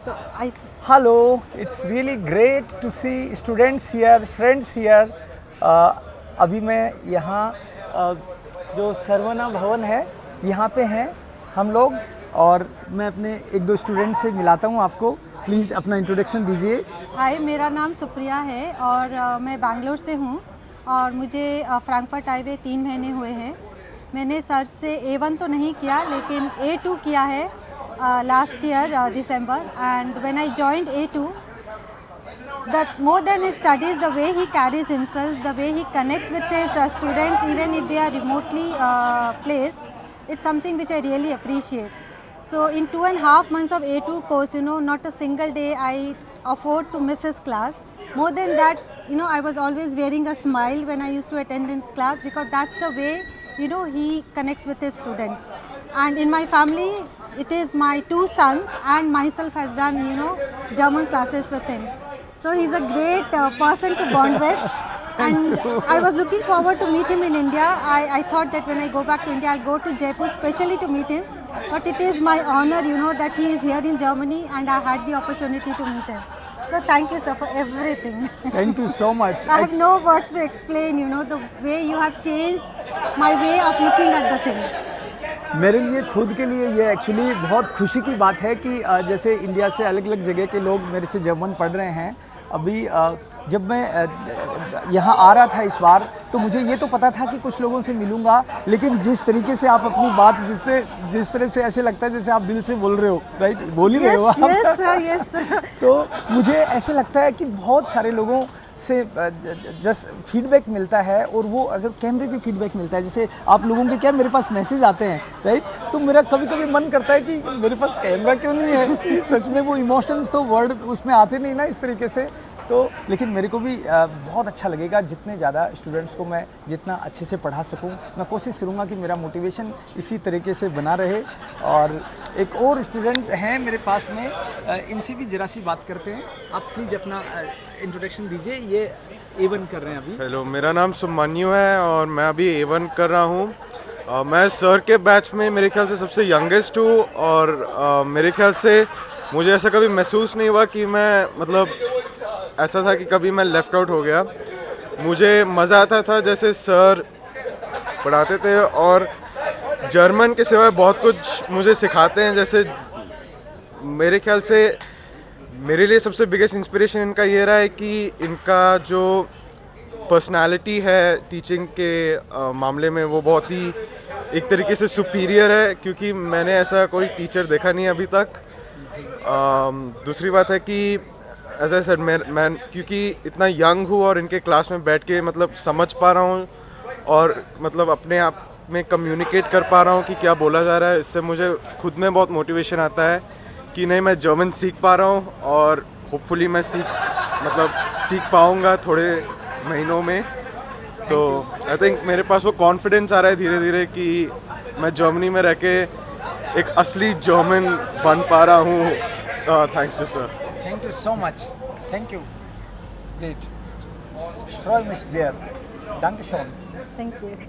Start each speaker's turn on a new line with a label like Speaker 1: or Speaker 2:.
Speaker 1: So I
Speaker 2: Hello, it's really great to see students here, friends here. अभी मैं यहाँ जो सरवना भवन है यहाँ पे हैं हम लोग और मैं अपने एक दो स्टूडेंट से मिलाता हूँ आपको। प्लीज़ अपना इंट्रोडक्शन दीजिए।
Speaker 1: हाय, मेरा नाम सुप्रिया है और मैं बैंगलोर से हूँ और मुझे फ्रैंकफर्ट आए हुए 3 महीने हुए हैं। मैंने सर से A1 तो नहीं किया लेकिन A2 किया है last year December, and when I joined A2, that more than his studies, the way he carries himself, the way he connects with his students, even if they are remotely placed, it's something which I really appreciate. So in 2.5 months of A2 course, not a single day I afford to miss his class. More than that, I was always wearing a smile when I used to attend his class, because that's the way, he connects with his students. And in my family, it is my 2 sons and myself has done, German classes with him. So he's a great person to bond with. And I was looking forward to meet him in India. I thought that when I go back to India, I'll go to Jaipur specially to meet him. But it is my honor, that he is here in Germany and I had the opportunity to meet him. So thank you, sir, for everything.
Speaker 2: Thank you so much.
Speaker 1: I have no words to explain, the way you have changed my way of looking at the things.
Speaker 2: मेरे लिए खुद के लिए ये actually बहुत खुशी की बात है कि जैसे इंडिया से अलग अलग जगह के लोग मेरे से जर्मन पढ़ रहे हैं। अभी जब मैं यहाँ आ रहा था इस बार, तो मुझे ये तो पता था कि कुछ लोगों से मिलूँगा, लेकिन जिस तरीके से आप अपनी बात जिस तरह से ऐसे लगता है जैसे आप दिल से बोल रहे हो, राइट, बोल ही रहे हो आप।
Speaker 1: Yes, sir.
Speaker 2: तो मुझे ऐसे लगता है कि बहुत सारे लोगों से जस्ट फीडबैक मिलता है, और वो अगर कैमरे पे फीडबैक मिलता है, जैसे आप लोगों के क्या मेरे पास मैसेज आते हैं, राइट, तो मेरा कभी कभी मन करता है कि मेरे पास कैमरा क्यों नहीं है। सच में वो इमोशंस तो वर्ड उसमें आते नहीं ना इस तरीके से। तो लेकिन मेरे को भी बहुत अच्छा लगेगा जितने ज़्यादा स्टूडेंट्स को मैं जितना अच्छे से पढ़ा सकूं। मैं कोशिश करूंगा कि मेरा मोटिवेशन इसी तरीके से बना रहे। और एक और स्टूडेंट हैं मेरे पास में, इनसे भी ज़रा सी बात करते हैं। आप प्लीज़ अपना इंट्रोडक्शन दीजिए। ये A1 कर रहे हैं अभी।
Speaker 3: हेलो, मेरा नाम सुमन्यु है और मैं अभी A1 कर रहा हूँ। मैं सर के बैच में मेरे ख्याल से सबसे यंगेस्ट हूँ, और मेरे ख्याल से मुझे ऐसा कभी महसूस नहीं हुआ कि मैं ऐसा था कि कभी मैं लेफ़्ट आउट हो गया। मुझे मज़ा आता था जैसे सर पढ़ाते थे, और जर्मन के सिवाय बहुत कुछ मुझे सिखाते हैं। जैसे मेरे ख्याल से मेरे लिए सबसे बिगेस्ट इंस्पिरेशन इनका ये रहा है कि इनका जो पर्सनालिटी है टीचिंग के मामले में, वो बहुत ही एक तरीके से सुपीरियर है, क्योंकि मैंने ऐसा कोई टीचर देखा नहीं अभी तक। दूसरी बात है कि एज आई सेड, मैं क्योंकि इतना यंग हूँ और इनके क्लास में बैठ के समझ पा रहा हूँ, और अपने आप में कम्युनिकेट कर पा रहा हूँ कि क्या बोला जा रहा है। इससे मुझे खुद में बहुत मोटिवेशन आता है कि नहीं, मैं जर्मन सीख पा रहा हूँ, और होपफुली मैं सीख पाऊँगा थोड़े महीनों में। तो आई थिंक मेरे पास वो कॉन्फिडेंस आ रहा है धीरे धीरे कि मैं जर्मनी में रह के एक असली जर्मन बन पा रहा हूँ। Thanks to sir.
Speaker 2: Thank you so much. Thank you. Great. Ich freue mich sehr. Dankeschön.
Speaker 1: Thank you.